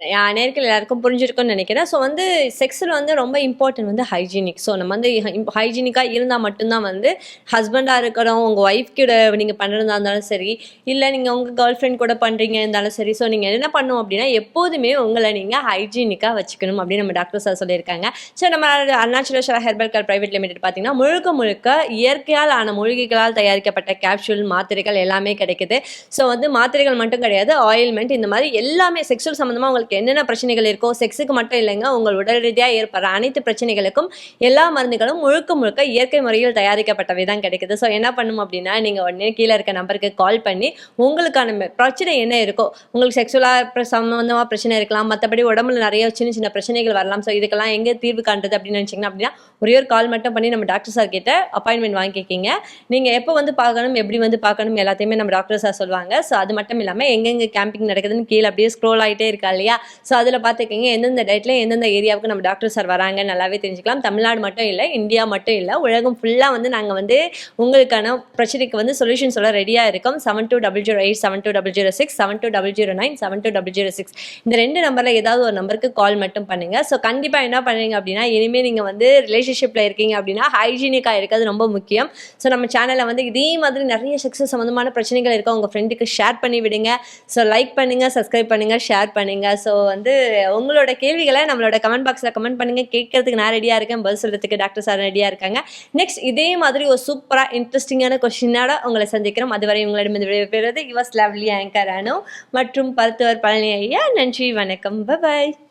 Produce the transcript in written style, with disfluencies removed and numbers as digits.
நேயர்கள் எல்லாருக்கும் புரிஞ்சிருக்கும்னு நினைக்கிறேன். ஸோ வந்து செக்ஸ்ல வந்து ரொம்ப இம்பார்ட்டன்ட் வந்து ஹைஜீனிக். ஸோ நம்ம வந்து ஹைஜீனிக்கா இருந்தா மட்டும் தான் வந்து ஹஸ்பண்டா இருக்கட்டும், உங்க ஒய்ஃப் கூட நீங்க பண்றதா இருந்தாலும் சரி, இல்ல நீங்க உங்க கேர்ள் ஃபிரெண்ட் கூட பண்றீங்க இருந்தாலும் சரி, ஸோ நீங்க என்ன பண்ணணும் அப்படின்னா, எப்போதுமே உங்கள நீங்க ஹைஜீனிக்கா வச்சுக்கணும் அப்படின்னு நம்ம டாக்டர் சார் சொல்லியிருக்காங்க. ஸோ நம்ம Arunachaleswara herbal care private limited பார்த்தீங்கன்னா, முழுக்க முழுக்க இயற்கையால் ஆன மூலிகைகளால் தயாரிக்கப்பட்ட கேப்சூல், மாத்திரைகள் எல்லாமே கிடைக்குது. ஸோ வந்து மாத்திரைகள் மட்டும் கிடையாது, ஆயில்மெண்ட் இந்த மாதிரி எல்லாமே செக்ஸுவல் சம்மந்தமா உங்களுக்கு என்னென்ன பிரச்சனைகள் இருக்கோ, செக்ஸுக்கு மட்டும் இல்லைங்க, உங்கள் உடல் ரீதியா ஏற்படுற அனைத்து பிரச்சனைகளுக்கும் எல்லா மருந்துகளும் முழுக்க முழுக்க இயற்கை முறையில் தயாரிக்கப்பட்டவை தான் கிடைக்குது. ஸோ என்ன பண்ணணும் அப்படின்னா, நீங்க உடனே கீழே இருக்க நம்பருக்கு கால் பண்ணி உங்களுக்கான பிரச்சனை என்ன இருக்கோ, உங்களுக்கு செக்ஸுவலா சம்மந்தமா பிரச்சனை இருக்கலாம், மற்றபடி உடம்புல நிறைய சின்ன சின்ன பிரச்சனைகள் வரலாம். ஸோ இதுக்கெல்லாம் எங்கே தீர்வு காண்றது அப்படின்னு நினைச்சீங்கன்னா அப்படின்னா, ஒரே ஒரு கால் மட்டும் பண்ணி நம்ம டாக்டர் சார் கிட்ட அப்பாயின்மெண்ட் வாங்கிக்கிங்க. நீங்க எப்போ வந்து பார்க்கணும், எப்படி வந்து பார்க்கணும் எல்லாத்தையுமே நம்ம டாக்டர் சார் சொல்லுவாங்க. ஸோ அது மட்டும் இல்லாமல் எங்கெங்கே கேம்பிங் நடக்குதுன்னு கீழே அப்படியே ஸ்க்ரோல் ஆகிட்டே இருக்கா இல்லையா, ஸோ அதில் பார்த்துக்கிங்க எந்தெந்த டேட்டில் எந்தெந்த ஏரியாவுக்கு நம்ம டாக்டர் சார் வராங்க நல்லாவே தெரிஞ்சுக்கலாம். தமிழ்நாடு மட்டும் இல்லை, இந்தியா மட்டும் இல்லை, உலகம் ஃபுல்லாக வந்து நாங்கள் வந்து உங்களுக்கான பிரச்சனைக்கு வந்து சொல்யூஷன் சொல்ல ரெடியாக இருக்கோம். 7208 7206 7209 7206 இந்த 2 நம்பரில் ஏதாவது ஒரு நம்பருக்கு கால் மட்டும் பண்ணுங்க. ஸோ கண்டிப்பாக என்ன பண்ணுறீங்க அப்படின்னா, இனிமேல் நீங்கள் வந்து ரிலேஷன்ஷிப்பில் இருக்கீங்க அப்படின்னா ஹைஜீனிக்காக இருக்கிறது ரொம்ப முக்கியம். ஸோ நம்ம சேனலில் வந்து இதே மாதிரி நிறைய செக்ஸ் சம்மந்தமான பிரச்சனைகள் இருக்க உங்கள் ஃப்ரெண்டுக்கு ஷேர் பண்ணி விடுங்க. ஸோ லைக் பண்ணுங்கள், சப்ஸ்கிரைப் பண்ணுங்கள், ஷேர் பண்ணுங்கள். ஸோ வந்து உங்களோட கேள்விகளை நம்மளோட கமெண்ட் பாக்ஸில் கமெண்ட் பண்ணுங்கள். கேட்கறதுக்கு நான் ரெடியாக இருக்கேன், பதில் சொல்கிறதுக்கு டாக்டர் சார் ரெடியாக இருக்காங்க. நெக்ஸ்ட் இதே மாதிரி ஒரு சூப்பராக இன்ட்ரெஸ்டிங்கான கொஸ்டினோட உங்களை சந்திக்கிறோம். அதுவரை உங்களிடம் விடைபெறுவது யுவர்ஸ் லவ்லி ஆங்கர் அனு மற்றும் மருத்துவர் பழனி ஐயா. நன்றி, வணக்கம், பாய்.